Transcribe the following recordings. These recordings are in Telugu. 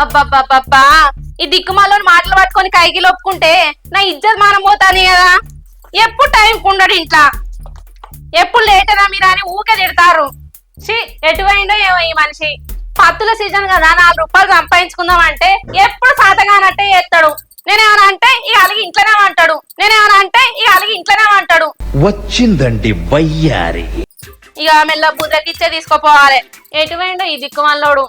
అబ్బబ్బబ్బబ్బా ఈ దిక్కుమాలోని మాటలు పట్టుకొని కైకిలు ఒప్పుకుంటే నా ఇజ్జత్ మానం పోతానే కదా. ఎప్పుడు టైం ఉండడు ఇంట్లో, ఎప్పుడు లేటరా మీరా అని ఊకే తిడతారు. ఎటువైండో ఏమో ఈ మనిషి. పత్తుల సీజన్ కదా, 4 రూపాయలు సంపాదించుకుందాం అంటే ఎప్పుడు సాతగానట్టే చేస్తాడు. నేనేమన్నా అంటే ఇక అలిగి ఇంట్లోనే అంటాడు, నేనేమన్నా అంటే ఇక అలిగి ఇంట్లోనే అంటాడు. వచ్చిందండి వయ్యారి. ఇక మెల్ల బుర్రకిచ్చే తీసుకోపోవాలి. ఎటువైండో ఈ దిక్కుమల్లోడు.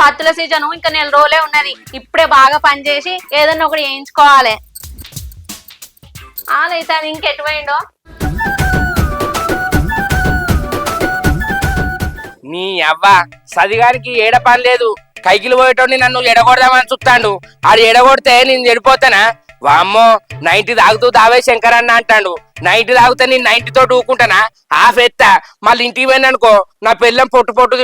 పత్తుల సీజను ఇంకా 4 రోజులే ఉన్నది. ఇప్పుడే బాగా పనిచేసి ఏదన్నా ఒకటి వేయించుకోవాలి. ఆలైతే అది ఇంకెటువైండో. నీ అవ్వ సదిగానికి ఏడ పని లేదు. కైకిలు పోయేటోడిని నన్ను ఎడగొడదామని చూస్తాడు. ఆడు ఎడగొడితే నేను చెడిపోతానా? వామ్మో 90 తాగుతూ దావే శంకర్ అన్న అంటాడు. 90 తాగుతా నేను 90 తోటి ఊకుంటానా? హాఫ్ ఎత్తా. మళ్ళీ ఇంటికి పోయిననుకో నా పెళ్ళం పొట్టు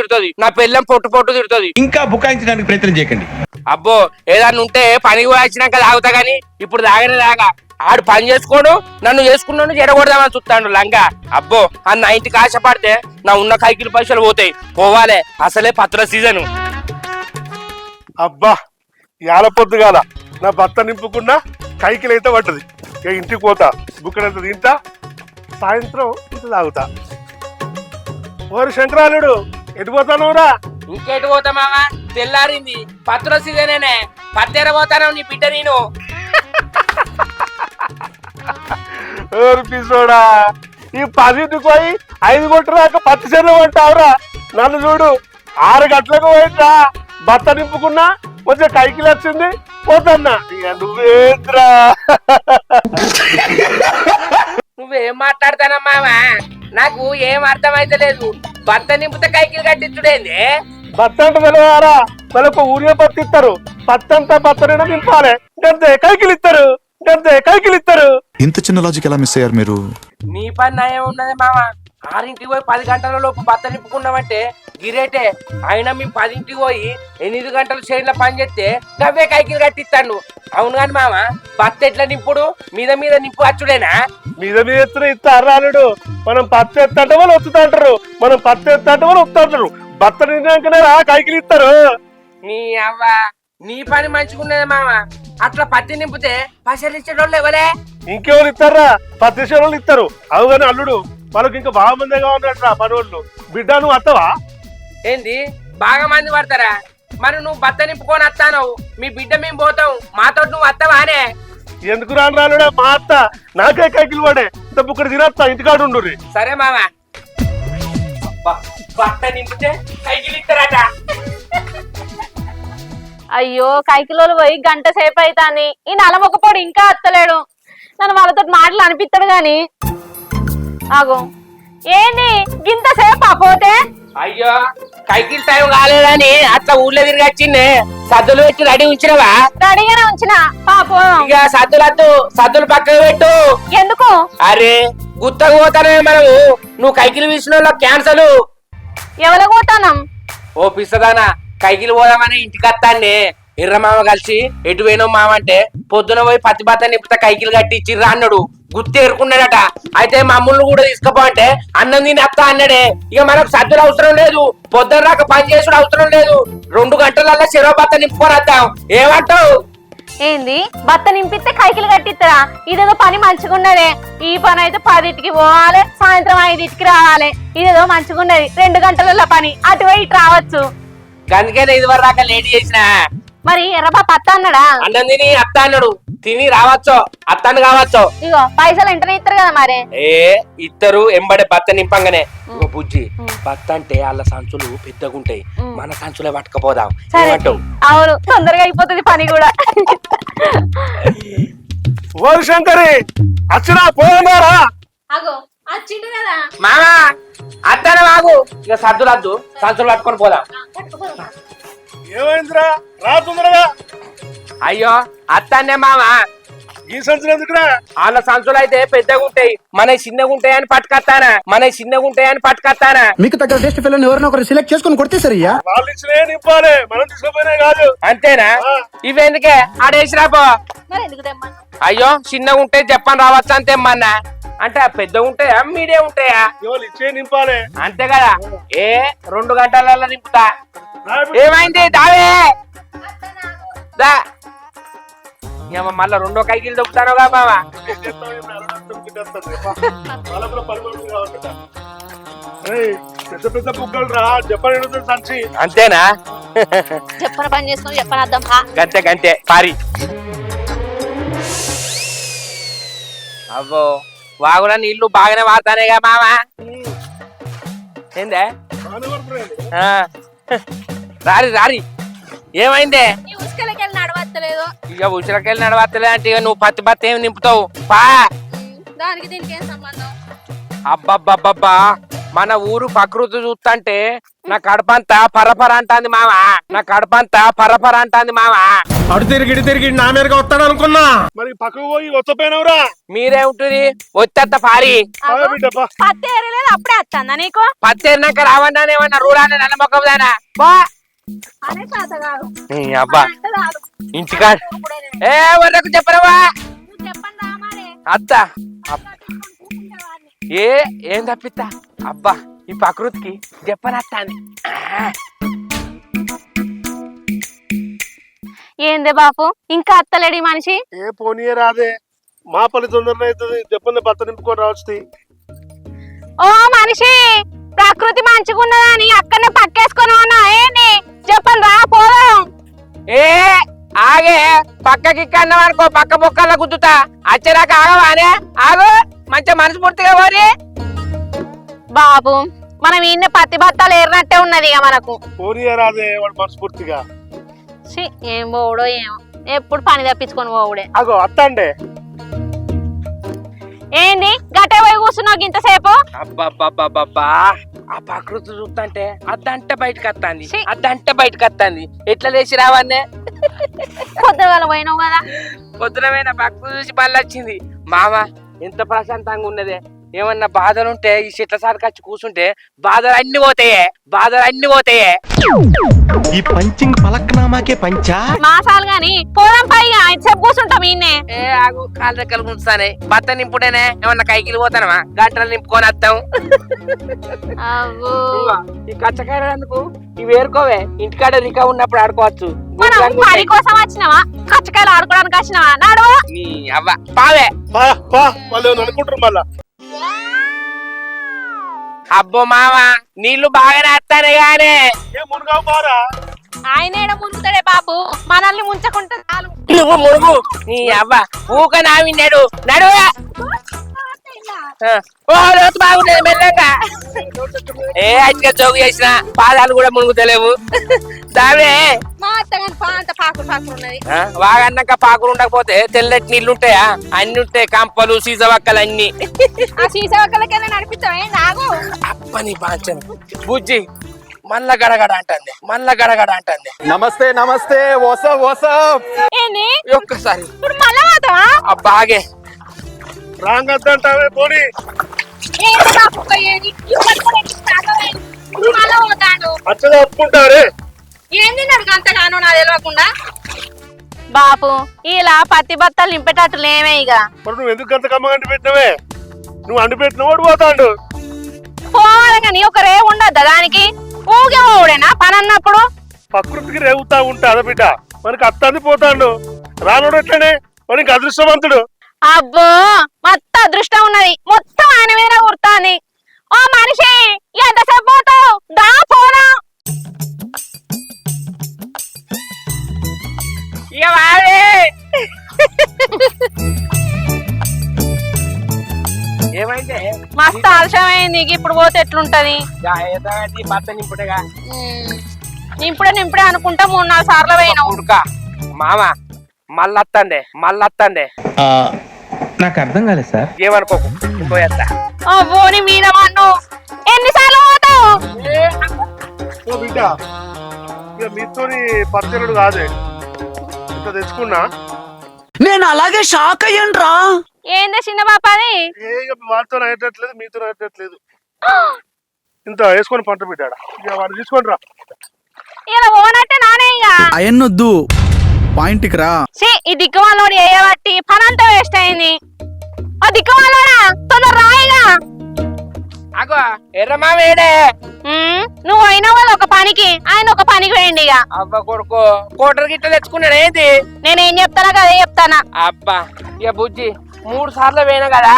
తిడుతుంది. ఇంకా బుకాయించడానికి ప్రయత్నం చేయకండి. అబ్బో ఏదన్నా ఉంటే పనికి వచ్చినాక తాగుతా గాని ఇప్పుడు తాగనే తాగా. ఆడు పని చేసుకోడు, నన్ను చేసుకున్నాడు, ఎడగొడదామని చూస్తాడు లంగా. అబ్బో ఆ 90కి ఆశపడితే నా ఉన్న కైకిలు పైసలు పోతాయి. పోవాలే, అసలే పత్ర సీజను. అబ్బా యాల పొద్దుగాల నా భర్త నింపుకున్న కైకిలు అయితే పడ్డది. ఇక ఇంటికి పోతా, బుక్కడంత తింటా, సాయంత్రం ఇంత తాగుతా. ఓరి శంకరాలుడు ఎటు పోతానవురా? ఇంకెటు పోతా మామా, తెల్లారింది. పత్ర సీజనేనే, పత్తెర పోతాను నీ బిడ్డ నేను. పిసోడా ఈ 10కి పోయి 5 కొట్టరాక 10 చెర్లు అంటావురా? నన్ను చూడు 6 గంటలకు పోయిందా భర్త నింపుకున్నా, కొంచెం కైకిలు వచ్చింది, పోతన్నా. ఇక నువ్వేంద్రా నువ్వేం మాట్లాడతానా మామా? నాకు ఏం అర్థమైతే లేదు. భర్త నింపితే కైకిలు కట్టించుడేంది? భర్త అంటే తెలియదారా? మనకు ఊరిగా పత్తి ఇస్తారు, పత్తి అంతా భర్తనైనా నింపాలి, గంతే కైకిలు ఇస్తారు. ఇంత చిన్న లాజిక్ ఎలా మిస్ అయ్యారు మీరు? నీ పని నయం ఉన్నది మామ. 6ంటికి పోయి 10 గంటల లోపు భర్త నింపుకున్నామంటే గిరేటే. అయినా మేము 10ంటికి పోయి 8 గంటలు చేనులో పని చేస్తే గవ్వే కైకిలు కట్టిస్తాను. అవును కాని మామ, భర్త ఎట్లా నింపుడు? మీద నింపు వచ్చుడేనా? మీద ఎత్తున ఇస్తారు రాలుడు. మనం పత్తి ఎత్తంటే వాళ్ళు వస్తుంటారు, మనం పత్తి ఎత్తంటే వాళ్ళు వస్తుంటారు. భర్త నిండాకనే కైకిలు ఇస్తారు. నీ అవ్వ నీ పని మంచిగున్నది మామ. అట్లా పత్తి నింపితే పైసలు ఇచ్చేటోళ్ళు ఎవరే? ఇంకెవరు ఇస్తారా? 10 శేరులు ఇస్తారు. అవు కానీ అల్లుడు మనకు ఇంకా బాగా మందిగా ఉన్నట్రా పనులు. బిడ్డ నువ్వు వస్తావా? ఏంది బాగా మంది పడతారా? మరి నువ్వు భర్త నింపుకొని వస్తాను, మీ బిడ్డ మేము పోతాం, మాతో నువ్వు వస్తావానే? ఎందుకు రాను రాలుడా? మా అత్త నాకే కైకిలు పడే ఇంత బుక్కడి తినస్తా, ఇంటికాడు ఉండు. సరే మామ. భర్త నింపితే కైకిలు ఇస్తారట. అయ్యో కైకిలోలు పోయి గంట సేపు అవుతాని, ఈ నలమొకపోడు ఇంకా అత్తలేడు. నన్ను వాళ్ళతో మాటలు అనిపిస్తాడు గాని. ఆగో ఏంది గింత సేపు పోతే? అయ్యో కైకిల్ టైం కాలేదని అట్లా ఊళ్ళో తిరిగి వచ్చింది. సద్దులు పెట్టి రెడీ ఉంచినవా? రెడీగానే ఉంచిన పాపో. ఇక సద్దులు పక్కకు పెట్టు. ఎందుకు? అరే గుత్తకు పోతానే మనము. నువ్వు కైకిలు విషయంలో క్యాన్సల్. ఎవరు పోతానం? ఓ పిస్తదానా, కైకిలు పోదామని ఇంటికి వస్తానే ఎర్రమామ కలిసి ఎటు పోయినా మామ అంటే పొద్దున పోయి పత్తి బత్త నింపుతా కైకిలు కట్టి ఇచ్చిర్రా అన్నాడు. గుర్తు ఎరుకున్నాడట. అయితే మమ్మల్ని కూడా తీసుకోపో అంటే అన్నం తిని వస్తా అన్నాడే. ఇక మనకు సద్దులు అవసరం లేదు, పొద్దున రాక పని చేసుడు అవసరం లేదు. 2 గంటలల్లో చెరవ బత్త నింపుకొని వద్దాం. ఏమంటావు? ఏంది బత్త నింపిస్తే కైకిలు కట్టిస్తారా? ఇదేదో పని మంచిగున్నదే. ఈ పని అయితే 10ంటికి పోవాలి, సాయంత్రం 5ంటికి రావాలి. ఇదేదో మంచిగున్నది. 2 గంటలలో పని, అటు పోయి ఇటు రావచ్చు. అందుకే ఇది వరకు రాక లేట్ చేసిన. మరి ఎర్రబాప అత్త అన్నాడా? అన్నం తిని అత్త అన్నాడు. తిని రావచ్చు, అత్తాను కావచ్చు. ఇగో పైసలు వెంటనే ఇస్తారు కదా మరి. ఇద్దరు ఎంబడే బత్త నింపంగానే. బుజ్జి బత్త అంటే వాళ్ళ సంచులు పెద్దగుంటాయి, మన సంచులే పట్టుకపోదాం. అవును, తొందరగా అయిపోతుంది పని కూడా. ఓ శంకరి వచ్చినా పోయారా? అగో వచ్చిండు కదా మామా. అత్తాను బాగు. ఇక సర్దులు వద్దు, సంచులు పట్టుకొని పోదాం. ఏమైందిరా? రా తొందరగా. అయ్యో అత్తానే మామా. ఈ సంచులు ఎందుకురా? వాళ్ళ సంచులు అయితే పెద్దగా ఉంటాయి, మన చిన్నగా ఉంటాయని పట్టుకొస్తానా. మీకు తగ్గ టెస్ట్ పిల్లల్ని ఎవరినో ఒకరు సెలెక్ట్ చేసుకుని కొడితే సరియా? వాళ్ళు ఇచ్చినే నింపాలి, మనం తీసుకుపోయినా కాదు. అంతేనా? ఇవెందుకే ఆడేసిరాపో. అయ్యో చిన్నగా ఉంటే చెప్పని రావచ్చు అంతేమ్మన్నా. అంటే పెద్దగా ఉంటాయా మీడియం ఉంటాయా? ఇచ్చే నింపాలి అంతే కదా. 2 గంటలలో నింపుతా. ఏమైంది దావే? దా ఏమో మళ్ళా రెండో కైకిలు దొక్కుతానుగా మావా పెద్ద పెద్ద బుగ్గలు రా చెప్పని సంచి అంతేనా చెప్పని పని చేసుకుని చెప్పని అర్థం గంతే గంతే పారి అవ్వో వాగున నీళ్లు బాగానే వాడతానేగా మావా ఏందే ఆ, రారి రారి ఏమైందే ఉసుకలకెళ్ళి నడవత్తలేదు ఇక ఉసిరకెళ్ళి నడవత్తలే అంటే ఇక నువ్వు పత్తి బత్త ఏమి నింపుతావు పా దానికి దీనికి ఏం సంబంధం అబ్బబ్బబ్బబ్బా మన ఊరు ప్రకృతి చూస్తుంటే నా కడపంతా పరపర అంటాంది మావా నా కడపంతా పరపర అంటాంది మావా అడు తిరిగి తిరిగి నా మీదగా వస్తాడు అనుకున్నా మరి పక్కకు పోయి వచ్చపోయినవురా మీరే ఉంటుంది వచ్చేత్త పారి పత్తి ఏరలేదు అప్పుడే వస్తుందా నీకు పత్తి ఏరినాక రావన్నా ఏమన్నా రూడాన్ని నల్ల మొక్కదానా బా అనే తాత కాదు అబ్బా అంటే రాదు. ఇంటికా ఏ వరకు చెప్పరవా నువ్వు చెప్పండి రామాలే అత్త ఏం తప్పిస్తా అబ్బా ఈ ప్రకృతికి చెప్పనత్తాంది ఏందే బాపు ఇంకా అత్తలేడి మనిషి ఏ పోనీయే రాదే మా పని తొందరనే అవుతుంది చెప్పని బత్త నింపుకొని రావచ్చు ఓ మనిషి ప్రకృతి మంచిగున్నదని అక్కడనే పక్కేసుకొని ఉన్నా ఏంటి చెప్పండి రా పోదాం ఏ ఆగే పక్కకి అన్నాం అనుకో పక్క బొక్కల్లో గుద్దుతా వచ్చేదాకా ఆగవానే ఆగు మంచిగా మనస్ఫూర్తిగా పోరి బాబు మనం ఈయన పత్తి బత్తాలు ఏరినట్టే ఉన్నది ఇక మనకు పోనీయే రాదే వాడు మనస్ఫూర్తిగా ఛీ, ఏం పోవుడో ఏమో ఎప్పుడు పని తప్పించుకొని పోవుడే అగో అత్తండే ఏంది గట్టే పోయి కూర్చున్నావు ఇంతసేపు అబ్బబ్బబ్బబ్బా ఆ ప్రకృతి చూస్తుంటే అద్దంటే బయటకు వస్తాంది ఛీ. అద్దంటే బయటకు వస్తాంది ఎట్లా లేచి రావన్నే పొద్దుగాల పోయినావు కదా పొద్దునమైన ప్రకృతి చూసి మళ్ళీ వచ్చింది మామ ఎంత ప్రశాంతంగా ఉన్నదే ఏమన్నా బాధలుంటే ఈ చెట్ల సారికి వచ్చి కూర్చుంటే బాధలు అన్ని పోతాయే ఈ పంచింగ్ పలక్నామాకే పంచా మాసాలు గాని పోదాం పైగా చెప్పు కూర్చుంటాం ఈయన్నే ఏ ఆగు కాళ్ళ దగ్గర ఉంచుతానే భర్త నింపుడేనే ఏమన్నా కైకిలు పోతానమా గంటలు నింపుకొని వస్తాం అవ్వో. ఈ కచ్చకాయలు ఎందుకు ఇవి ఏరుకోవే ఇంటికాడ రికా ఉన్నప్పుడు ఆడుకోవచ్చు మనం పని కోసం వచ్చినావా కచ్చకాయలు ఆడుకోవడానికి వచ్చినావా నాడు నీ అవ్వ పావే వాళ్ళు అనుకుంటారు మళ్ళా అబ్బో మామ నీళ్లు బాగానే వస్తానే గానే ఏ మునగావు బారా ఆయన ముందుతాడే బాబు మనల్ని ముంచకుంటే చాలు నువ్వు మురుగు నీ అవ్వ ఊక నావిన్నాడు నడువా ఓ లోతు బాగుండేది మెల్లగా ఏ అట్టిగా జోగు చేసిన పాదాలు కూడా మునుగుతలేవు దావే మా అత్తగాని అంత పాకులు పాకులు ఉన్నది వాగన్నాక పాకులు ఉండకపోతే తెల్లటి నీళ్లు ఉంటాయా అన్ని ఉంటాయి కంపలు సీసవక్కలు అన్ని ఆ సీసా ఒక్కలకైనా నడిపిస్తావే నాగు అప్పని బాంచను బుజ్జి మళ్ళా గడగడ అంటుంది నమస్తే నమస్తే ఏంది ఒక్కసారి ఇప్పుడు మళ్ళా పోతావా బాగే రాంగద్దంటావే పోనీ ఏంది బాపు పోయేది? ఇప్పుడు కూడా ఎక్కి తాగవేంది? ఇప్పుడు మళ్ళా పోతాడు అచ్చగా ఒప్పుకుంటారే ఏంది నడుగు అంతగానో నా తెలియకుండా బాపు ఇలా పత్తి బత్తాలు నింపేటట్టు లేమే ఇక మరి నువ్వు ఎందుకు అంత కమ్మగా అంటి పెట్టినవే నువ్వు అంటి పెట్టినవాడు పోతాడు పోవాలి కానీ ఒకరే ఉండద్దా దానికి ఊగే పోవుడేనా పని అన్నప్పుడు ప్రకృతికి రేగుతా ఉంటా బిడ్డ మనకి అత్తంది పోతాడు రానోడు ఎట్లనే మనకి అదృష్టవంతుడు అబ్బో మొత్తం అదృష్టం ఉన్నది మొత్తం ఆయన మీద కుర్తాంది ఓ మనిషి ఎంతసేపు పోతావు దా పోనా ఇక వాడే ఏమైందే మస్తు ఆలస్యమైంది ఇప్పుడు పోతే ఎట్లుంటది భర్త నింపుటగా నింపుడే అనుకుంటా 3-4 సార్లు పోయినావు ఉడక మామ మళ్ళత్తందే నాకు అర్థం కాలేదు సార్ ఏమనుకోకు పోయేస్తా అవ్వోని మీద మన్ను ఎన్నిసార్లు పోతావు ఓ బిడ్డ ఇక మీతోని పరిచయుడు కాదే ఇంత తెచ్చుకున్నా నేను అలాగే షాక్ అయ్యాను రా. ఏందే చిన్న పాప అది ఏ ఇక వాళ్ళతో అయ్యేటట్లేదు మీతో అయ్యేటట్లేదు ఇంత వేసుకొని పంట బిడ్డాడా ఇక వాడు తీసుకొని రా ఇలా పోనట్టే నానే ఇక అయన్నొద్దు పాయింట్కి రా. ఈ దిక్కుమాలోడు వేయబట్టి పని అంతా వేస్ట్ అయింది ఆ దిక్కుమాలోడా తొందర రాయిగా ఆగో ఎర్రమామ ఏడే నువ్వు అయినా వాళ్ళు ఒక పనికి ఆయన ఒక పనికి వేయండి ఇక. అబ్బా కొడుకు కోటర్ గిట్ట తెచ్చుకున్నాడు ఏంది నేనేం చెప్తానా అదే చెప్తానా. అబ్బా ఇక బుజ్జి 3 సార్లు పోయినా కదా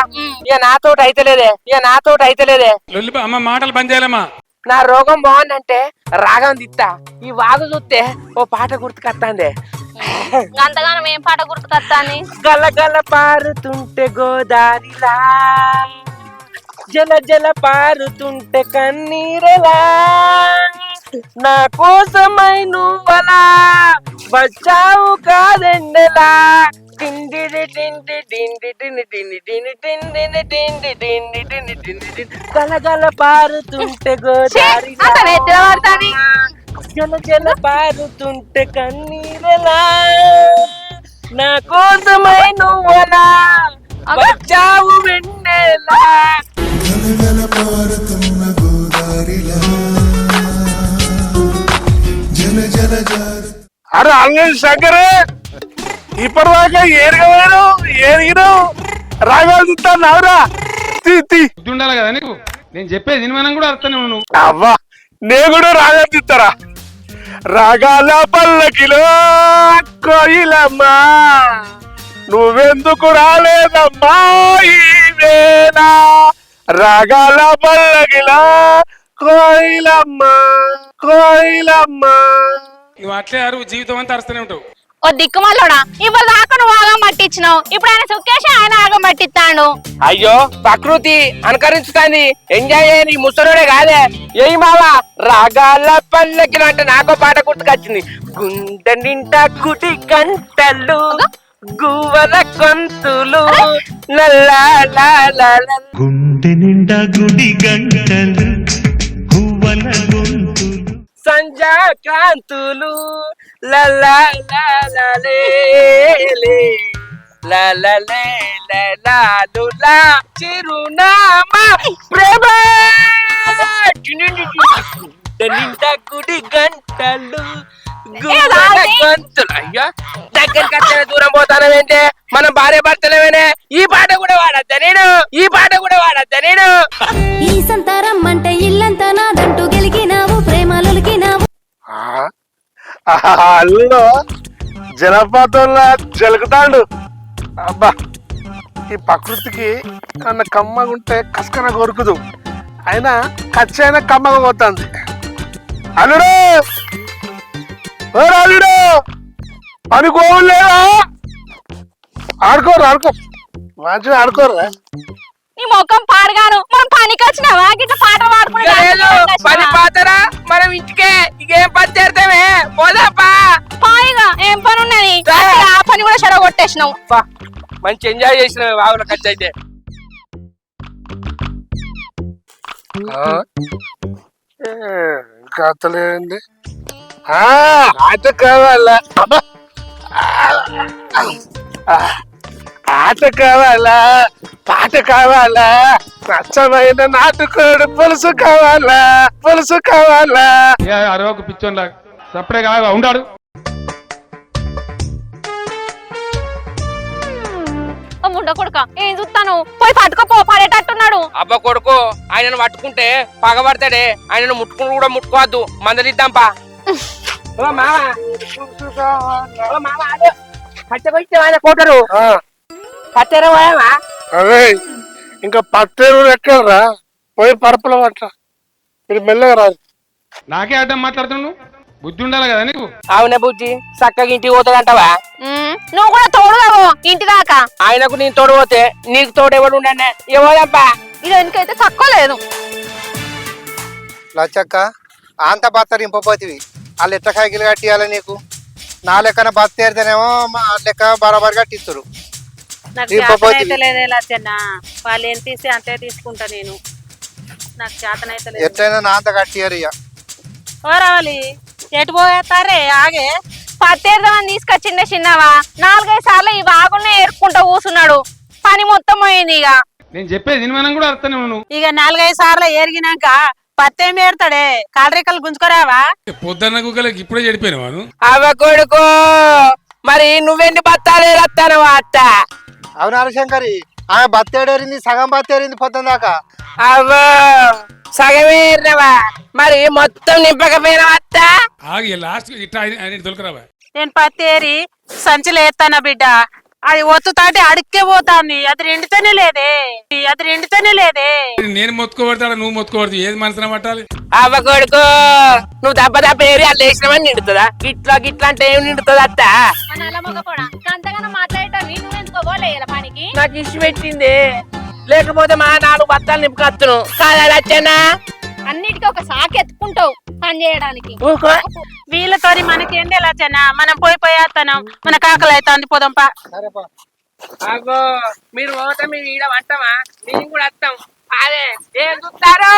ఇక నాతోటి అయితలేదే అమ్మ మాటలు బంద్ చేయాలమ్మా. నా రోగం బాగుందంటే రాగం దిత్తా ఈ వాగు చూస్తే ఓ పాట గుర్తుకొస్తాందే. అంతగానం ఏం పాట గుర్తుకొస్తాని? గల గల పారుతుంటే గోదారిలా జల జల పారుతుంటే కన్నీరెలా నా కోసమై నువ్వలా వచ్చావు కాదెండలా టిండిడి టిండి టిండి టిండి టిండి టిండి టిండి టిండి టిండి టిండి టిండి టిండి గల గల పారుతుంటే గోదారిలా జల జల పారుతుంటే కన్నీరెలా నా కోసమై నువ్వలా వచ్చావు వెన్నెలా. అరే అల్లేని శంకరే ఇప్పటిదాకా ఏరిగినావు రాగాలు తింటాను అవురా బుద్ధి ఉండాలి కదా నీకు. నేను చెప్పేది మనం కూడా అర్థం నువ్వు. అవ్వా నేను కూడా రాగాలు తింటారా? రాగాల పల్లకిలో కోయిలమ్మా నువ్వెందుకు రాలేదమ్మా ఈ వేళ రాగాల పల్లకిలో కోయిలమ్మా నువ్వు అట్లే అరువు జీవితం అంతా అరుస్తూనే ఉంటావు. ఓ దిక్కుమల్లోడా ఇప్పుడు దాకా నువ్వు ఆగం పట్టించినావు, ఇప్పుడు ఆయన సుఖేష్ ఆయన ఆగం పట్టిస్తాడు. అయ్యో ప్రకృతి అనుకరించుతాంది, ఎంజాయ్ చేయని ముసలోడే కాదే. ఏయి మావా రాగాల పల్లకి అంటే నాకో పాట గుర్తుకొచ్చింది. గుండె నిండా గుడి గంటలు గువ్వల కొంతులు గుండె నిండా గుడి గంటలు గువ్వల గొంతులు సంజా కాంతులు చిరునామా ప్రేమ నిండా గుడి గంటలు గంతులు. అయ్యో దగ్గరికి వచ్చే దూరం పోతానంటే మనం భార్య భర్తలేమనే. ఈ పాట కూడా వాడద్దా నేను ఈ సంతారం అంటే ఇల్లంతా నాదంటూ గెలిగినావు ప్రేమలొలికినావు. అల్లులో జలపాతంలా జలుకుతాడు. అబ్బా ఈ ప్రకృతికి కన్నా కమ్మగా ఉంటే కసకన కొరుకుదు, అయినా ఖర్చైనా కమ్మగా పోతుంది. అల్లుడు అల్లుడు అనుకోలేదా? ఆడుకోరు మంచిగా ఆడుకోర్రా. నీ ముఖం పాడగాను, మనం పనికి వచ్చినావా గిట్ల పాట పని పాతరా మనం ఇంటికే ఇకేం పని చేస్తామే పోదాపా. పాయిగా ఏం పని ఉన్నది, ఆ పని కూడా చెడ కొట్టేసినావు. మంచి ఎంజాయ్ చేసిన వాగుల ఖర్చు అయితే. ఇంకా అత్తలేదండి ఆట కావాలా? ఆట కావాలా? పాట కావాలా? స్వచ్ఛమైన నాటుకోడు పులుసు కావాలా? అరవకు పిచ్చోన్లా సప్పుడే కాగా ఉండాడు. ముండ కొడుక ఏం చూస్తాను, పోయి పట్టుకోపో పడేటట్టున్నాడు. అబ్బా కొడుకు ఆయనను పట్టుకుంటే పగబడతాడే, ఆయనను ముట్టుకుని కూడా ముట్టుకోవద్దు, మందలిద్దాంపా. కోటరు అదే ఇంకా పత్తేరు ఎక్కడరా? పోయి పరపల పట్ట మీరు మెల్లగా రాదు. నాకే అడ్డం మాట్లాడుతున్నావు, బుద్ధి ఉండాలి కదా నీకు. అవునే బుజ్జి చక్కగా ఇంటికి పోతాడంటావా? నువ్వు కూడా తోడుగావు ఇంటి దాకా. ఆయనకు నేను తోడు పోతే నీకు తోడు ఎవడు ఉండే ఎవరబ్బా? ఇది ఎందుకైతే తక్కువ లేదు. లచ్చక్క అంత బత్తరింపపోతివి, వాళ్ళు ఎట్ట కైకిలు కట్టియాలి నీకు? నా లెక్కన బత్తేరితేనేమో లెక్క బరాబర్ కట్టిస్తారు. నాకు చేతనైతే లేదే లచ్చన్న, వాళ్ళు ఏం తీసి అంతే తీసుకుంటా నేను. నాకు చేతనైతే లేదు. ఎట్లయినా నా అంత కట్టియారు ఇక. ఓ రావాలి ఎటు పోతారే ఆగే పత్తేద్దామని తీసుకొచ్చిండే చిన్నవా, 4-5 సార్లు ఈ వాగునే ఏరుకుంటూ కూసున్నాడు, పని మొత్తం పోయింది. ఇక నేను చెప్పేది మనం కూడా అర్థం నువ్వు. ఇక 4-5 సార్లు ఎరిగినాక పత్తేం ఏరుతాడే, కాలరేకలు గుంజుకోరావా? పొద్దున్న గుగ్గలకి ఇప్పుడే చెడిపోయిన వాడు. అవ్వ కొడుకు మరి నువ్వెన్ని బత్తాలే రత్తానవా అత్త? అవునారు శంకరి, ఆమె బత్తేడేరింది, సగం బత్తేరింది పొద్దున దాకా. అవ్వో సగమే ఎర్రవా, మరి మొత్తం నింపకపోయినా అత్త. ఆగి లాస్ట్ ఇట్లా ఆయన దొరకరావా. నేను పత్తేరి సంచిలో ఎత్తానా బిడ్డ, అది ఒత్తుతాంటే అడిక్కే పోతాంది. అది రెండితేనే లేదే. నేను మొత్తుకోబడతాడా నువ్వు మొత్తుకోబడదు, ఏది మనసున పట్టాలి. అవ్వ కొడుకు, నువ్వు దెబ్బ ఏరి అల్లు వేసినామని నిండుతుందా? గిట్లా అంటే ఏం నిండుతుంది అత్త? అంతగానో మాట్లాడటం నువ్వెందుకో పోలేయాల పనికి. నాకు ఇష్ట పెట్టింది, లేకపోతే మా 4 బత్తాలు నింపుకొత్తును కాదా లచ్చన్న? అన్నిటికీ ఒక సాకి ఎత్తుకుంటావు పని చేయడానికి. ఊకో. వీళ్ళతో మనకేంటి లచ్చన్న, మనం పోయి వస్తాం, మన కాకలు అవుతుంది, పోదాంపా. సరేపా. అగో మీరు పోతే మేము ఈడ పట్టమా? మేము కూడా వస్తాం. అదే ఏం చూస్తారు?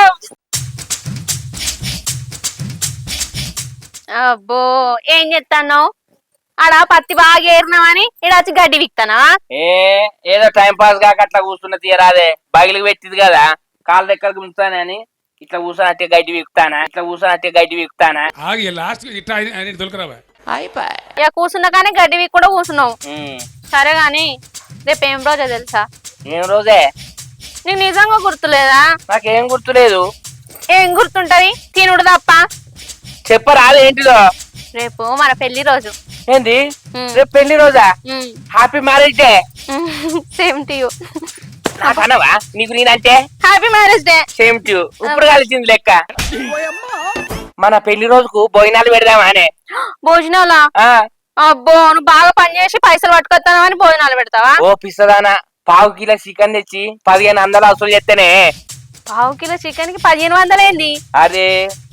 అబ్బో ఏం చెప్తాను, ఆడ పత్తి బాగా ఏరినావని ఇక్కడ వచ్చి గడ్డి విక్తానా? ఏదో టైం పాస్ కాక అట్లా కూర్చున్న తీయరాదే, బగిలికి పెట్టింది కదా కాళ్ళ దగ్గరకు ఉంచుతానని ఇట్లా కూర్చొని గడ్డి వీకుతానా. ఆగి లాస్ట్ ఇట్లా ఆయన దొరకరావా. ఇక కూర్చున్నా కానీ గడ్డి వీక్ కూడా కూర్చున్నావు. సరే గాని రేపు ఏం రోజో తెలుసా? ఏం రోజే? నీకు నిజంగా గుర్తులేదా? నాకేం గుర్తులేదు. ఏం గుర్తుంటది, తినుడు తప్ప. చెప్పరాదు ఏంటిదో? రేపు మన పెళ్లి రోజు. ఏంది రేపు పెళ్లి రోజా? Happy marriage day. Same to you. అనవా నీకు నేనంటే? Happy marriage day. Same to you. ఇప్పుడు కలిసింది లెక్క. మన పెళ్లి రోజుకు భోజనాలు పెడదామా అనే? భోజనాలా? అబ్బో నువ్వు బాగా పని చేసి పైసలు పట్టుకొస్తాను అని భోజనాలు పెడతావా? ఓ పిసదానా, పావు కిలో చికెన్ తెచ్చి 1500 వసూలు చేస్తేనే. పావు కిలో చికెన్ కి 1500 ఏంది? అరే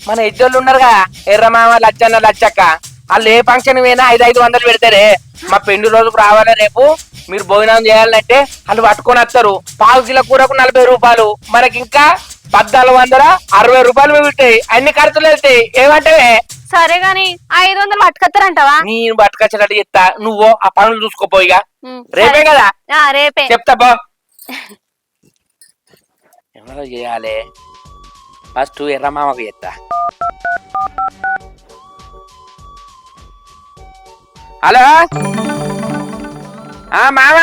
మన ఇద్దరు ఉన్నారుగా, ఎర్రమామ లచ్చన్న లచ్చక్క, వాళ్ళు ఏ ఫంక్షన్ పోయినా 500 పెడతారే. మా పెళ్లి రోజుకు రావాలా రేపు, మీరు భోజనం చేయాలంటే వాళ్ళు పట్టుకొని వస్తారు. పావు కిలో కూరకు 40 రూపాయలు, మనకి ఇంకా 1460 రూపాయలు మిగులుతాయి. అన్ని ఖర్చులు వెళ్తాయి. ఏమంటావే? సరే గాని 500 పట్టుకొస్తారంటావా? నేను పట్టుకొచ్చినట్టు చెప్తా, నువ్వు ఆ పనులు చూసుకోపోయిగా. రేపే కదా? రేపే చెప్తా బా. ఎవరో చేయాలి, ఫస్ట్ ఎర్రమామకు చెప్తా. హలో మామ,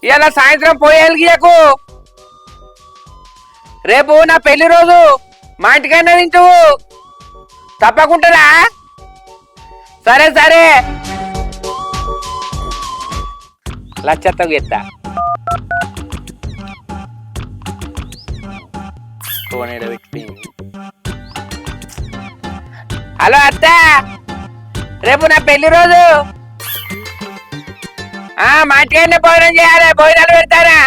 ఇవాళ సాయంత్రం పోయేళ్ళకు, రేపు నా పెళ్లి రోజు, మా ఇంటికైనా తింటూ తప్పకుండా. సరే సరే లచ్చత్తకు చెప్తా. హలో అత్త, రేపు నా పెళ్లి రోజు, మా ఇంటికైనా భోజనం చేయాలి, భోజనాలు పెడతారా?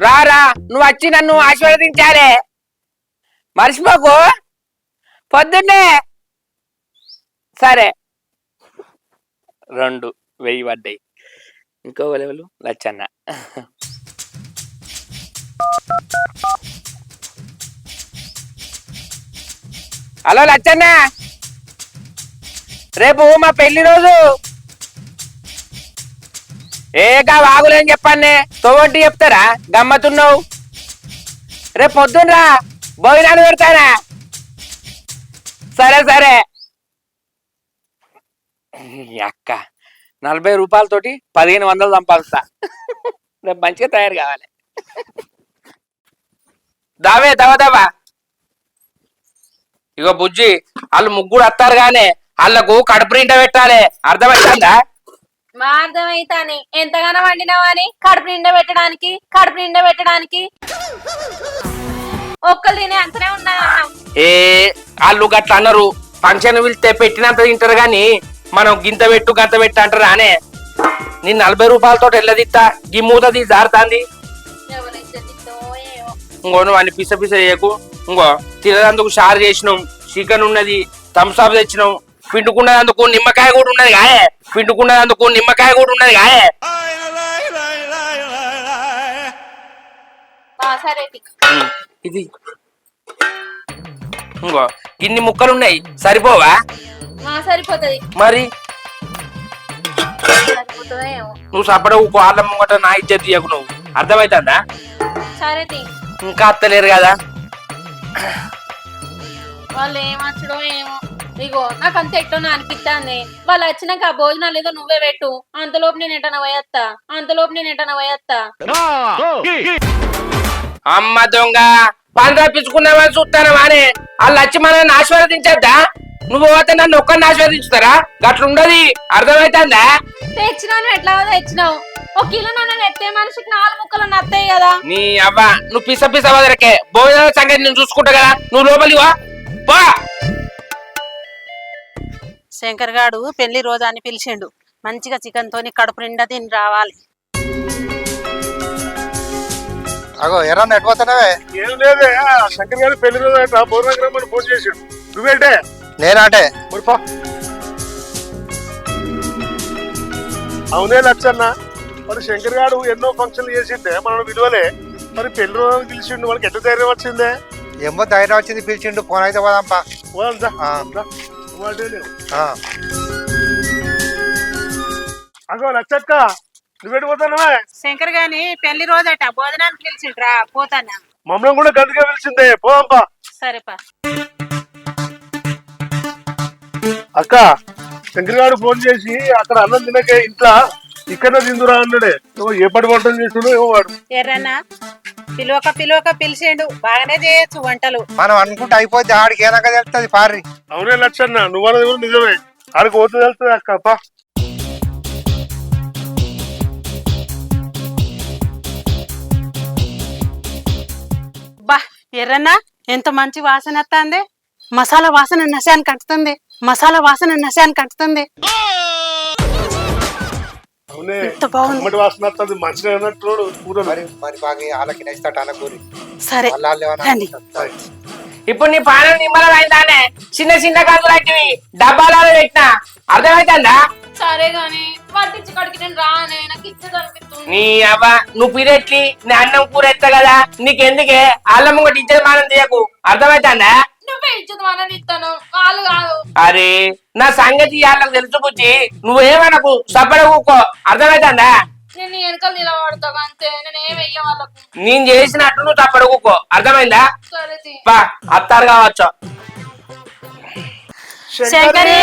రా నువ్వు వచ్చి నన్ను ఆశీర్వదించాలి, మర్చిపోకు పొద్దున్నే. సరే 2000 పడ్డాయి. ఇంకో లెవెల్ లచ్చన్న. హలో లచ్చన్న, రేపు మా పెళ్లి రోజు. ఏగా వాగులేని చెప్పానే, తోవంటి చెప్తారా? గమ్మతున్నావు. రేపు పొద్దున్నరా భోజనాలు పెడతారా? సరే సరే అక్క, 40 రూపాయలతోటి 1500 సంపాదిస్తా. రేపు మంచిగా తయారు కావాలి. దావే దవా. ఇగో బుజ్జి, వాళ్ళు ముగ్గురు వస్తారు గానే వాళ్ళకు కడుపు నిండా పెట్టాలి, అర్థమవుతుందా? మా అర్థమైతాని ఎంతగానో వండినావని కడుపు నిండా పెట్టడానికి ఒక్కరు తినే అంతనే ఉన్నా. వాళ్ళు గట్లా అన్నారు. ఫంక్షన్ పిలిస్తే పెట్టినంత తింటారు గాని మనం గింత పెట్టు గంత పెట్టు అంటారు అనే. నేను 40 రూపాయలతో ఎల్లదిత్తా, ఈ మూతది జారుతాంది. ఇంకో నువ్వు అన్ని పిస చేయకు. ఇంకో తినదందుకు షార్ చేసినాం, చికెన్ ఉన్నది, థమ్స్అప్ తెచ్చినాం, పిండుకున్నదందుకు నిమ్మకాయ కూడా ఉన్నది గాయే. ఇది ఇంకో ఇన్ని ముక్కలున్నాయి, సరిపోవా? సరిపోతుంది మరి. నువ్వు సపడ వాళ్ళ ముంగట నా ఇచ్చేది తీయకు, నువ్వు అర్థమవుతుందా? సరే ఇంకా అత్తలేరు కదా వాళ్ళు ఏమచ్చడో ఏమో. ఇగో నాకు అంత ఎట్టో అనిపిస్తాంది. వాళ్ళు వచ్చినాక ఆ భోజనాలు ఏదో నువ్వే పెట్టు, అంతలోపు నేను ఎటన పోయేస్తా. అమ్మ దొంగ పని తప్పించుకున్నామని చూస్తాను వానే వాళ్ళు వచ్చి మనల్ని ఆశీర్వదించద్దా? నువ్వు పోతే నన్ను ఒక్కరిని ఆశీర్వదించుతారా? గట్లుండదు, అర్థమైతుందా? తెచ్చినావు ఎట్లా తెచ్చినావు? ఒక కిలో నన్ను ఎత్తే మనిషికి 4 ముక్కలు నత్తాయి కదా. నీ అవ్వ నువ్వు పిస వదరకే, భోజనాల సంగతి నేను చూసుకుంటా కదా, నువ్వు లోపలికి వా పో. శంకర్ గాడు పెళ్లి రోజు అని పిలిచిండు. మంచిగా చికెన్ తోని కడుపు నిండా తిని రావాలి. అగో ఎరా నెట్పోతున్నావే? ఏం లేదే, శంకర్ గారి పెళ్లి రోజు భోజనం ఫోన్ చేసాడు. నువ్వేంటే? నేనాటే. మురిపా. అవునే లచ్చన్న, మరి శంకర్ గారు ఎన్నో ఫంక్షన్లు చేసిండే మనల్ని విలువలే, మరి పెళ్లి రోజు పిలిచిండు, వాళ్ళకి ఎంత ధైర్యం వచ్చిందే? ఏమో ధైర్యం వచ్చింది, పిలిచిండు. ఫోన్ అయితే పోదాంపా. అగో లచ్చక్క, నువ్వేంటి పోతానవే? శంకర్ గాని పెళ్లి రోజట భోజనానికి పిలిచిండ్రా, పోతానా? మమ్మల్ని కూడా గంటగా పిలిచిందే, పోదాంపా. సరేపా. అక్క, శంకర్ గారు ఫోన్ చేసి అక్కడ అన్నం తినకే ఇంట్లో ఇక్కడ తిందురా అన్నాడే. ఏ పడి వంటలు చేస్తుండో ఏమో వాడు. ఎర్రన్నా పిలువక పిలిచిండు, బాగానే చేయొచ్చు వంటలు. మనం అనుకుంటే అయిపోద్ది, ఆడికి ఏనాక తెలుస్తుంది పారి. అవునే లచ్చన్న, నువ్వు అన్నది కూడా నిజమే, ఆడికి పోతే తెలుస్తుంది అక్క. అప్ప బా ఎర్రన్నా ఎంత మంచి వాసన వస్తుంది. మసాలా వాసన నశానికి అంటుతుంది. అవునే, ఎంత బాగుంది. అమ్మటి వాసన వస్తుంది, మంచిగా అన్నట్టు కూరలు. మరి బాగా వాళ్ళకి నచ్చుతాట అన్న కూరి. సరే రండి. ఇప్పుడు నీ పానం నిమ్మలం అయిందానే, చిన్న కందులాంటివి డబ్బాలలో పెట్టినా, అర్థమైతుందా? సరే గాని పట్టించి కడికి నేను రానే, నాకు ఇచ్చేది అనిపిస్తుంది. నీ అవ్వ నువ్వు పిరెట్లి నీ అన్నం కూర ఎత్తా కదా, నీకెందుకే అల్లం ఒకటి ఇచ్చేది మానం తీయకు, అర్థమైతుందా? నువ్వే ఇచ్చేది మనని ఇస్తాను, వాళ్ళు కాదు. అరే నా సంగతి వాళ్ళకి తెలుసు బుజ్జి, నువ్వేమనకు సబ్బడ కూకో, అర్థమైతుందా? నేను వెనకాల నిలబడతావు అంతే, నేను ఏం వెయ్య వాళ్ళకు. నేను చేసినట్టు నువ్వు తప్పడ కూకో, అర్థమైందా? సరే బా అత్తారు కావచ్చు. శంకరి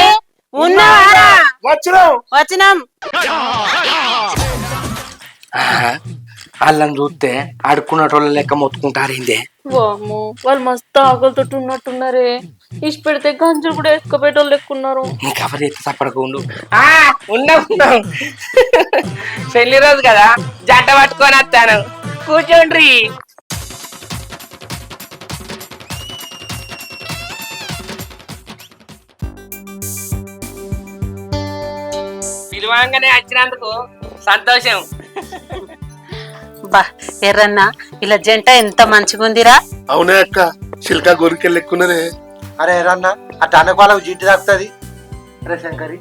ఉన్నావారా? వచ్చినాం. వాళ్ళని చూస్తే అడుక్కున్నటోళ్ళ లెక్క మొత్తుకుంటారేందే? వామ్మో, వాళ్ళు మస్తు ఆకలితో ఉన్నట్టున్నారే. ఇష్ట పెడితే గంజలు కూడా వేసుకుపోయేటోళ్ళు ఎక్కున్నారు. నీకు ఎవరైతే తప్పడకు ఉండు. ఉన్నాం పెళ్లి రోజు కదా, జంట పట్టుకొని వస్తాను, కూర్చోండ్రి. పిలువంగానే వచ్చినందుకు సంతోషం. బా ఎర్రన్నా ఇలా జంట ఎంత మంచిగుందిరా. అవునే అక్క, చిల్కా గొరికెళ్ళి ఎక్కున్నదే. అరే రన్న అటు అనకు వాళ్ళకు జిడ్డు తాకుతుంది. అరే శంకరి,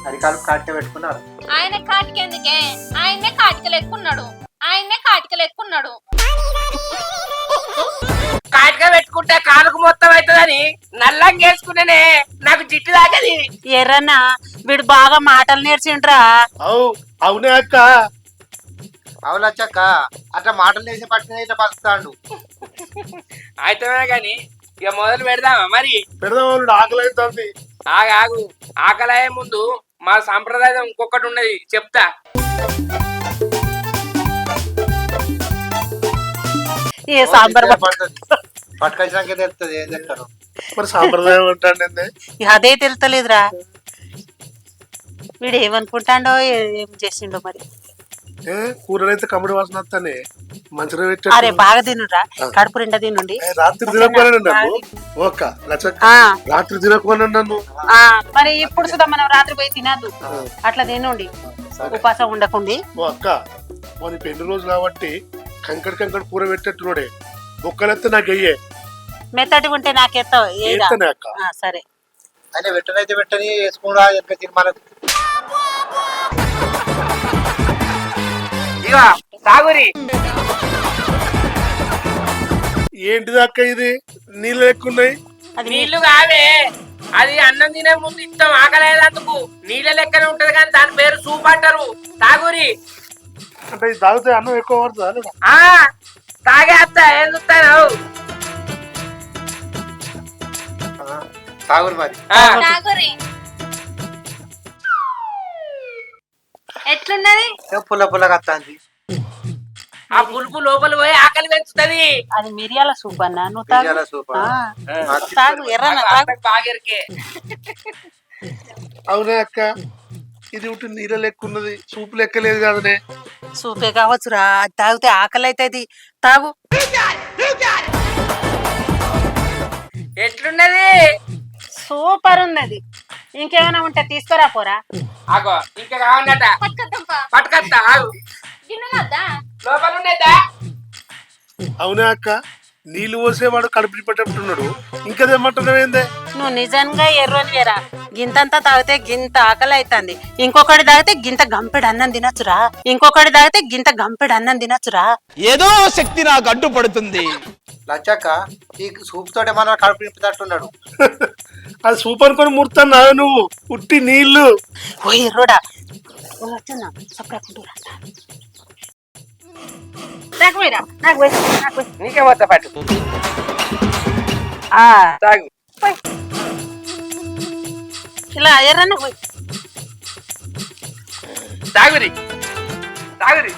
అరికాలు కాటిక పెట్టుకున్నారు. ఆయన కాటికి ఎందుకే, ఆయన్నే కాటికలు ఎక్కున్నాడు. కాటిగా పెట్టుకుంటే కాలుకు మొత్తం అవుతుందని నల్లంగా వేసుకున్నానే, నాకు జిట్టు తాకది. ఎర్రన్నా వీడు బాగా మాటలు నేర్చిండ్రా. అవునే అక్క. అవులచ్చక్క, అట్లా మాటలు వేసి పట్టుకుని ఇట్లా పలుకుతాడు. అయితే గాని ఇక మొదలు పెడదామా? మరి పెడదాం, ఆకలి అవుతుంది. ఆగు ఆకలయ్యే ముందు మా సాంప్రదాయం ఇంకొకటి ఉన్నది, చెప్తా. ఏ సాంబార్ పట్టుకొచ్చినాకే తెలుస్తుంది ఏం చెప్తారు. మరి సాంప్రదాయం అంటే అదే తెలుతలేదురా. వీడు ఏమనుకుంటాడో ఏం చేసిండో మరి. కూరలు అయితే కమ్మడి వాసన వస్తానే, మంచిగా పెట్టారు. అరే బాగా తినురా, కడుపు నిండా తినుండి. రాత్రి తినకపోయినా నన్ను ఓక రాత్రి తినకపోయినా నన్ను. మరి ఇప్పుడు సుధా మనం రాత్రి పోయి తినద్దు, అట్లా తినండి, ఉపాసం ఉండకుండి. ఓ అక్క, మన పెళ్లి రోజు కాబట్టి కంకడ కూర పెట్టేట్టుడే, బొక్కలెత్తే నాకు అయ్యే. మెత్తటి ఉంటే నాకెత్తావు. అక్క సరే, ఆయన వెట్టనైతే పెట్టని వేసుకున్నా చెప్పే తినమలకు. సాగురి ఏంటిది అక్క, ఇది నీళ్ళు ఎక్కున్నాయి. నీళ్లు కావే, అది అన్నం తినే ముందు ఇస్తాం, ఆకలేదందుకు. నీళ్ళ లెక్కనే ఉంటది కానీ దాని పేరు సూప్ అంటారు. తాగురి అంటే ఇది తాగితే అన్నం ఎక్కువ పడుతుంది. తాగేస్తా, ఏం చూస్తాను. తాగురు మరి. తాగురి. ఎట్లున్నది? పుల్ల పుల్లగా వస్తుంది. ఆ పులుపు లోపల పోయి ఆకలి పెంచుతుంది. అది మిరియాల సూప్ అన్న నువ్వు తాగు. మిరియాల సూప్ ఆ? ఆ, తాగు ఎర్రన్న తాగు. బాగెరికే అవునే అక్క, ఇది ఒకటి నీళ్ళ లెక్క ఉన్నది, సూపు లెక్క లేదు కదనే. సూపే కావచ్చురా, అది తాగితే ఆకలి అవుతుంది. తాగు. ఎట్లున్నది? సూపర్ ఉన్నది. ఇంకేమైనా ఉంటే తీసుకురా పోరా. ఆగో ఇంకా కావాలట పట్టుకత్తా. ఆగు లోపల ఉండేదా? అవునే అక్క, నీళ్లు పోసేవాడు కడుపు పెట్టట్టున్నాడు, ఇంకా తెమ్మంటున్నావేందే? నువ్వు నిజంగా ఎర్రోనివేరా. గింతంతా తాగితే గింత ఆకలి అవుతుంది. ఇంకొకటి తాగితే గింత గంపెడు అన్నం తినచ్చురా. ఇంకొకటి తాగితే గింత గంపెడు అన్నం తినచ్చురా. ఏదో శక్తి నాకు అడ్డుపడుతుంది. లచ్చక్క ఈ సూప్ తోటే మన కడుపు నింపుతట్టున్నాడు. అది సూప్ అనుకొని ముర్తున్నా నువ్వు, ఉట్టి నీళ్లు. ఓ ఎర్రోడా వచ్చిందా సపరేకుంటురా. నాకు పోయిరా, నాకు పోయి, నాకు పోయి. నీకే పోతా పట్టు. ఆ, తాగు. పోయి. ఇలా ఎర్రన్న పోయి. తాగురి తాగురి.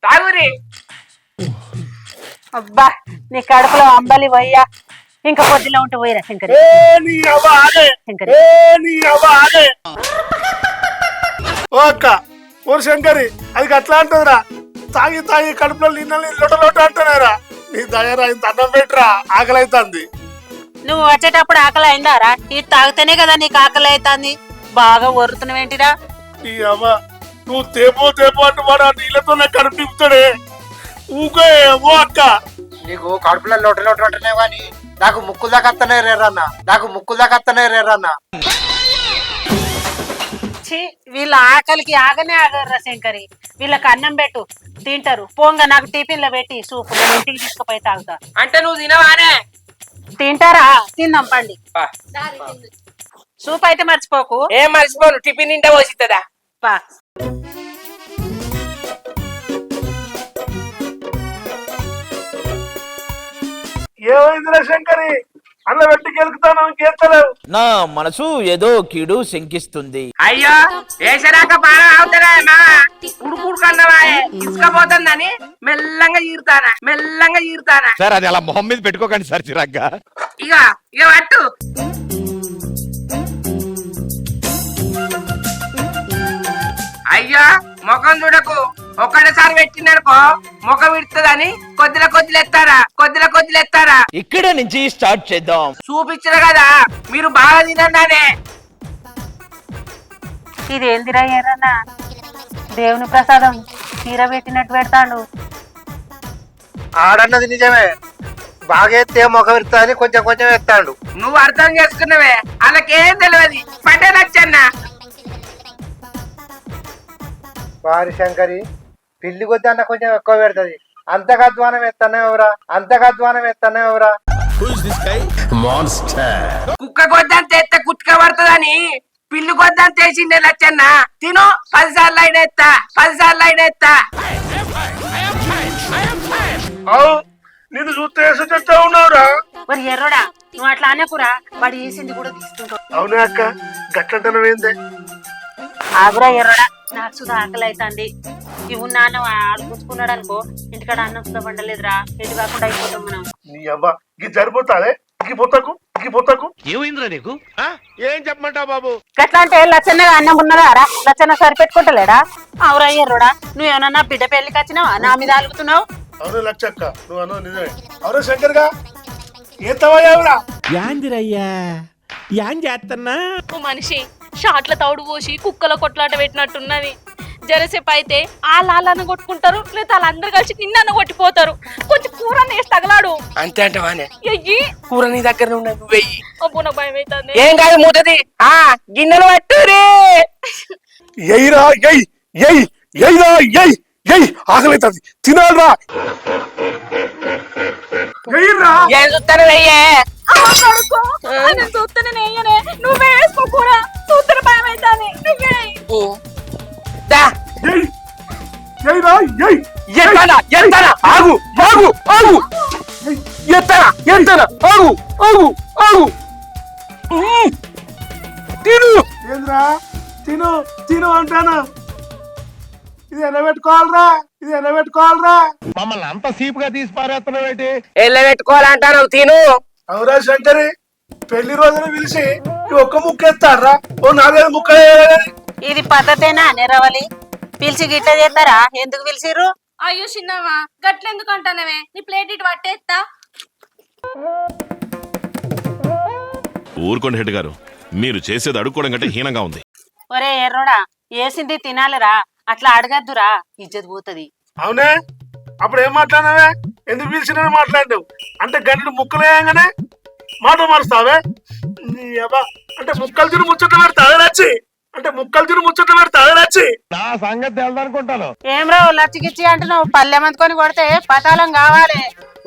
తాగురి. అబ్బా నీ కడుపులో అంబలి పోయ్యా. ఇంకా కొద్దిలో ఉంటే పోయిరా శంకరి. శంకరి ఓ అక్క, ఓ శంకరి, అది అట్లా అంటుందిరా. తాగి తాగి కడుపులో నీళ్ళని లొట లొట అంటున్నారా. నీ దయరా, ఇంత అన్నం పెట్టరా, ఆకలి అవుతుంది. నువ్వు వచ్చేటప్పుడు ఆకలి అయిందారా? ఇది తాగితేనే కదా నీకు ఆకలి అవుతుంది. బాగా ఒరుతున్నావేంటిరా? ఈ అవ్వ, నువ్వు తేపో తేపో అంటూ వాడు ఆ నీళ్ళతో నాకు కడుపు నింపుతాడే. ఊకే ఓ అక్క. నీకు కడుపులో లొట లొట ఉంటున్నావు కానీ నాకు ముక్కులు దాకా వస్తున్నాయి రేరన్న, నాకు ముక్కులు దాకా వస్తున్నాయి రేరన్న. ఛీ, వీళ్ళ ఆకలికి ఆగనే ఆగర్రా శంకరి. వీళ్ళకి అన్నం పెట్టు, తింటారు. పోంగా నాకు టిఫిన్ లో పెట్టి సూపు నేను ఇంటికి తీసుకుపోయి తాగుతా. అంటే నువ్వు తినవానే? తింటారా? తిందాం పండి. పా. సూప్ అయితే మర్చిపోకు. ఏం మర్చిపోను, టిఫిన్ నిండా పోసిస్తుందా? పా. ఏమైందిరా శంకరి, అన్న పెట్టి గెలుకుతాను ఇంకేస్తలేవు. నా మనసు ఏదో కీడు శంకిస్తుంది. అయ్యో వేసరాక బాగా అవుతారా ఉడుకుడు కన్నవా ఇసుకపోతుందని మెల్లంగా ఈరుతానా. సార్ అది అలా మొహం మీద పెట్టుకోకండి సార్ చిరాగ్గా. ఇక ఇక పట్టు. అయ్యో ముఖం చూడకు, ఒక్కడేసారి పెట్టిననుకో ముఖం విడుతుందని కొద్దిల ఎత్తారా. ఇక్కడ నుంచి స్టార్ట్ చేద్దాం. చూపించరు కదా, మీరు బాగా తినండి. ఇదేందిరా ఎర్రన్నా, దేవుని ప్రసాదం చీర పెట్టినట్టు పెడతాడు. ఆడన్నది నిజమే, బాగా ఎత్తే మొఖ విడతా అని కొంచెం కొంచెం ఎత్తాడు. నువ్వు అర్థం చేసుకున్నవే, వాళ్ళకేం తెలియదు. పట్టే నచ్చన్నా వారి శంకరి, పిల్లి కొద్ది అన్న కొంచెం ఎక్కువ పెడుతుంది. అంతగా అధ్వానం ఎత్తనే ఎవరా. కుక్క కొద్దంత ఎత్తే కుట్టుక పడుతుందని పిల్లి కొద్దంత వేసిండే లచ్చన్న. తిను 10 సార్లు అయినా ఎత్తా. అవు నిన్ను చూస్తే చెప్తా ఉన్నావురా. మరి ఎర్రోడా నువ్వు అట్లా అనకురా, వాడు వేసింది కూడా తీసుకుంటావు. అవునే అక్క, గట్లంటనవేందే? ఆగురా ఎర్రోడా, నాకు సుధా ఆకలి అవుతుంది. ఇవి నాన్న ఆడుకుంటున్నాడు అనుకో, ఇంటికాడ అన్నం సుధా వండలేదురా. ఎటు కాకుండా అయిపోతాం మనం. నీ అవ్వ ఇది సరిపోతాదే. పొత్తకు ఏమైందిరా నీకు? ఏం చెప్పమంటావు బాబు? గట్లా అంటే లచ్చన్నగా అన్నం ఉన్నదా రా? లచ్చన్న సరిపెట్టుకుంటలేడా? అవురా ఎర్రోడా, నువ్వేమన్నా బిడ్డ పెళ్లికి వచ్చినావా నా మీద అలుగుతున్నావు? అవును లచ్చక్క, నువ్వు అన్న నిజమే. అవును శంకర్గా ఏతవయ్యావురా? యాందిరయ్యా యాం చేస్తున్నా? ఓ మనిషి షాట్ల తౌడు పోసి కుక్కల కొట్లాట పెట్టినట్టున్నది. జరసేపు అయితే వాళ్ళని కొట్టుకుంటారు, లేదా వాళ్ళందరూ కలిసి నిన్న కొట్టిపోతారు. కొంచెం కూర వేసి తగలాడు. అంతే అంటవానే? ఎయ్యి కూర నీ దగ్గర ఉండదు, వెయ్యి. అబ్బో నాకు భయం అవుతుంది. ఏం కాదు, మూతది. గిన్నెలు పట్టురే. ఎయ్యిరా ఎయ్ ఆకలితుంది, తినాలరా. ఏం చూస్తాను వెయ్యే. చూస్తేనే నెయ్యనే, నువ్వే వేసుకో కూర. చూస్తేనే భయం అవుతుంది. నువ్వే ఏయ్రా, ఏయ్. ఎత్తనా ఎత్తనా ఆగు ఆగు ఆగు ఎత్తనా ఎత్తనా ఆగు ఆగు ఆగు తిను ఏంద్రా తిను తిను అంటాను. ఇది ఎనబెట్టుకోవాలరా, ఇది ఎనబెట్టుకోవాలరా. మమ్మల్ని అంత సీపుగా తీసి పారేస్తున్నావేంటి? ఎల్లబెట్టుకోవాలంటాను తిను. అవురా శంకరి, పెళ్లి రోజున పిలిచి ఈ ఒక్క ముక్క ఎత్తారా, ఓ 4-5 ముక్కలు వేయాలని. ఇది పద్ధతేనా నెరవలి? పిలిచి గిట్ట చేస్తారా? ఎందుకు పిలిచిర్రు? అయ్యో చిన్నవా గట్లెందుకు అంటానవే నీ ప్లేట్ ఇటు పట్టేస్తా. ఊరుకోండి హెడ్ గారు, మీరు చేసేది అడుక్కోవడం కంటే హీనంగా ఉంది. ఒరే ఎర్రోడా, ఏసింది తినాలిరా, అట్లా అడగద్దురా, ఇజ్జత్ పోతది. అవునే, అప్పుడు ఏం మాట్లాడినావే? ఎందుకు పిలిచినా మాట్లాడినావు అంటే గంటలు ముక్కలు వేయంగానే మాట మారుస్తావే. నీ అబ్బా, అంటే ముక్కలు తిని ముచ్చట పెడతావే నచ్చి, అంటే ముక్కలు తిని ముచ్చట పెడతావే నచ్చి. నా సంగతి తెలుదనుకుంటాను. ఏమ్రా లచ్చికిచ్చి అంటే నువ్వు పల్లెం అందుకొని కొడితే పతాళం కావాలి.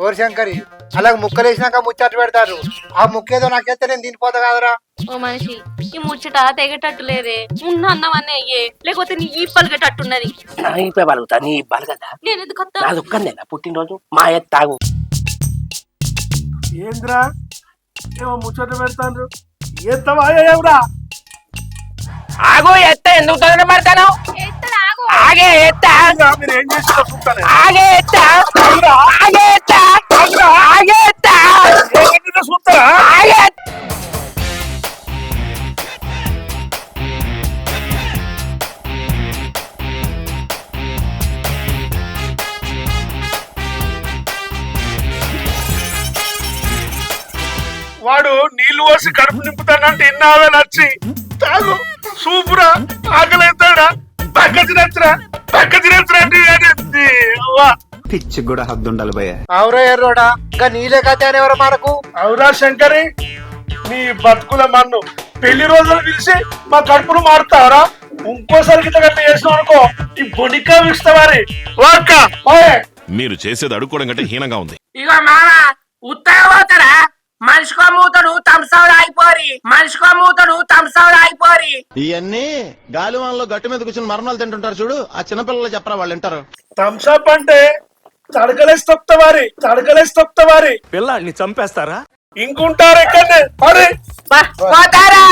ఓరి శంకరి, అలాగ ముక్కలు వేసినాక ముచ్చట పెడతారు. ఆ ముక్కేదో నాకైతే నేను తినిపోతా కాదురా. ఓ మనిషి ఈ ముచ్చట తెగేటట్టు లేదే, ఉన్న అన్నం అన్నీ అయ్యే, లేకపోతే నీ ఈ పలిగేటట్టున్నది. అయిపోయి బలుగుతా నీ బలగదా. నేను ఎందుకు వస్తా? నాది ఒక్కనేనా పుట్టినరోజు, మా తాగు. ఏంద్రా ఏమో ముచ్చట పెడతాను, ఎత్తవా ఏమరా? ఆగు ఎత్త ఎందుకు తొందర పడతాను? ఆగే ఎత్త మీరు ఏం చేసినా చూస్తానే. ఆగే ఎత్త ఆగే ఎత్త ఆగే ఎత్త చూస్తారా? ఆగే వాడు నీళ్లు పోసి కడుపు నింపుతానంటే ఇన్నావే నచ్చి తాగు సూపురా, ఆకలి అవుతాడా, పక్క తినచ్చురా, పక్క తినచ్చురా. పిచ్చి కూడా హద్దుండాలి భయ్య. అవురా ఎర్రోడా, ఇంకా నీలే కట్టాను ఎవరు మనకు. అవురా శంకరి, నీ బతుకుల మన్ను పెళ్లి రోజులు పిలిచి మా కడుపును మారుతావరా? ఇంకోసారి గిట్ల గట్ల చేసినావు అనుకో, ఈ బొనికా ఇస్తావారి వాక్క. మీరు చేసేది అడుక్కోవడం కంటే హీనంగా ఉంది. ఇక మామ ఉత్తగా పోతారా? మనిషికో మూతడు తంసావులు అయిపోరి, మనిషికో మూతడు తంసావులు అయిపోరి. ఇవన్నీ గాలివాన్లో గట్టు మీద కూర్చొని మరణాలు తింటుంటారు చూడు, ఆ చిన్నపిల్లలు చెప్పరా, వాళ్ళు వింటారు. థమ్స్అప్ అంటే తడకలేసి తొక్తవారి, తడకలేసి తొక్తవారి. పిల్లాడిని చంపేస్తారా? ఇంకుంటారు ఎక్కడనే మరి పోతారా?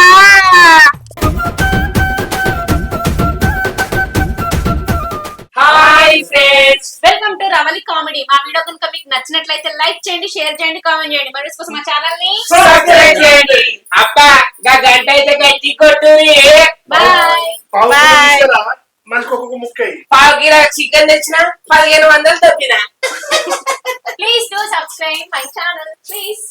Hi friends, welcome to Ravali comedy. మా వీడియో కనుక మీకు నచ్చినట్లయితే లైక్ చేయండి, షేర్ చేయండి, కామెంట్ చేయండి. మరి కోసం మా ఛానల్ ని సబ్స్క్రైబ్ చేయండి. అబ్బా గంట అయితే గట్టి కొట్టురి. బాయ్. మనకు ఒక్కొక్క ముక్క పావు కిలో చికెన్ తెచ్చిన 1500 తప్పిన. Please do subscribe my channel please.